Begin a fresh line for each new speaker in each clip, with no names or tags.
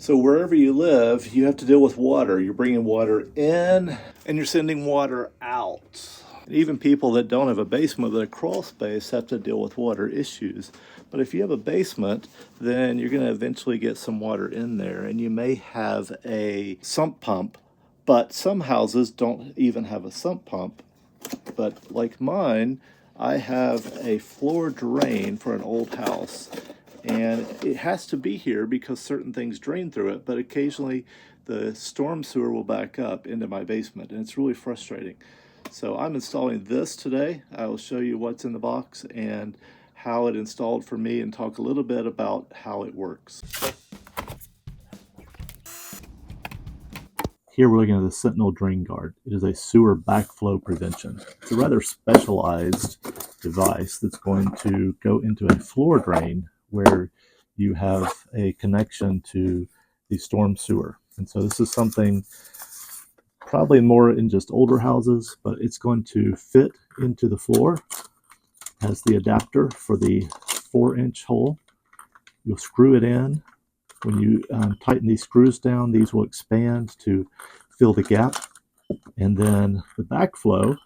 So wherever you live, you have to deal with water. You're bringing water in and you're sending water out. Even people that don't have a basement but a crawl space have to deal with water issues. But if you have a basement, then you're going to eventually get some water in there, and you may have a sump pump, but some houses don't even have a sump pump. But like mine, I have a floor drain for an old house, and it has to be here because certain things drain through it, but occasionally the storm sewer will back up into my basement, and it's really frustrating. So I'm installing this today. I will show you what's in the box and how it installed for me, and talk a little bit about how it works. Here we're looking at the Sentinel drain guard. It is a sewer backflow prevention. It's a rather specialized device that's going to go into a floor drain where you have a connection to the storm sewer. And so this is something probably more in just older houses, but it's going to fit into the floor. It has the adapter for the 4-inch hole. You'll screw it in. When you tighten these screws down, these will expand to fill the gap. And then the backflow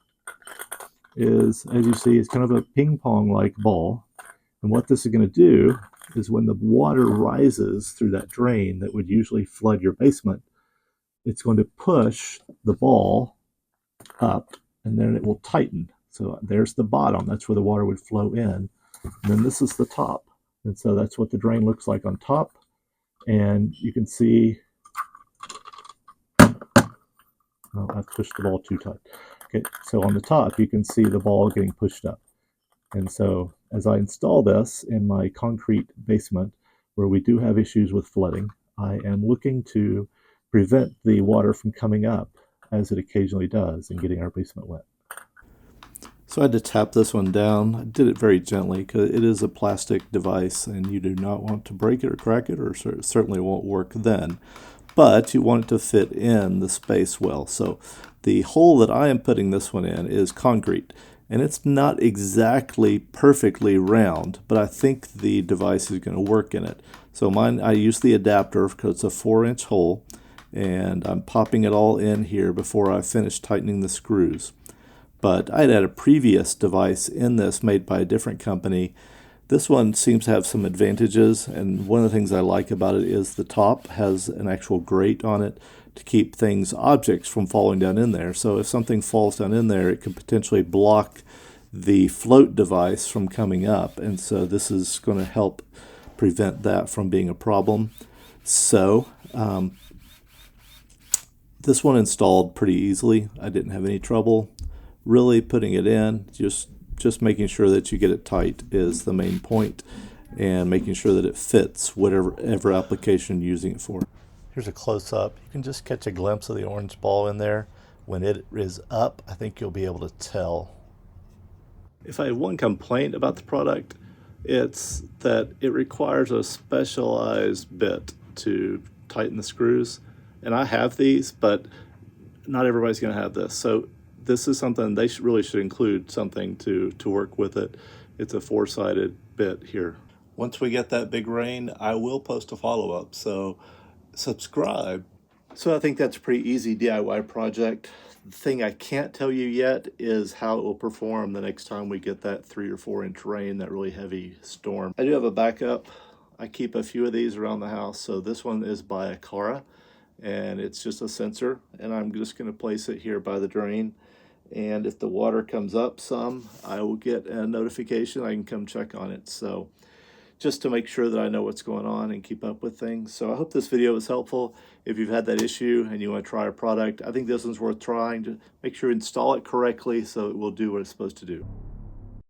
is, as you see, it's kind of a ping pong like ball. And what this is going to do is when the water rises through that drain that would usually flood your basement, it's going to push the ball up, and then it will tighten. So there's the bottom. That's where the water would flow in. And then this is the top. And so that's what the drain looks like on top. And you can see, oh, I pushed the ball too tight. Okay, so on the top, you can see the ball getting pushed up. And so as I install this in my concrete basement, where we do have issues with flooding, I am looking to prevent the water from coming up, as it occasionally does, and getting our basement wet. So I had to tap this one down. I did it very gently because it is a plastic device and you do not want to break it or crack it, or it certainly won't work then. But you want it to fit in the space well. So the hole that I am putting this one in is concrete, and it's not exactly perfectly round, but I think the device is going to work in it. So mine, I use the adapter because it's a 4-inch hole, and I'm popping it all in here before I finish tightening the screws. But I had a previous device in this made by a different company. This one seems to have some advantages, and one of the things I like about it is the top has an actual grate on it to keep objects from falling down in there. So if something falls down in there, it could potentially block the float device from coming up, and so this is going to help prevent that from being a problem. So this one installed pretty easily. I didn't have any trouble really putting it in. Just making sure that you get it tight is the main point, and making sure that it fits whatever application you're using it for. Here's a close-up. You can just catch a glimpse of the orange ball in there. When it is up, I think you'll be able to tell. If I had one complaint about the product, it's that it requires a specialized bit to tighten the screws. And I have these, but not everybody's going to have this. So this is something they really should include something to work with it. It's a 4-sided bit here. Once we get that big rain, I will post a follow-up, so subscribe. So I think that's a pretty easy DIY project. The thing I can't tell you yet is how it will perform the next time we get that 3 or 4-inch rain, that really heavy storm. I do have a backup. I keep a few of these around the house. So this one is by a Cara, and it's just a sensor, and I'm just going to place it here by the drain. And if the water comes up some, I will get a notification. I can come check on it. So just to make sure that I know what's going on and keep up with things. So I hope this video was helpful. If you've had that issue and you want to try a product, I think this one's worth trying. To make sure you install it correctly so it will do what it's supposed to do.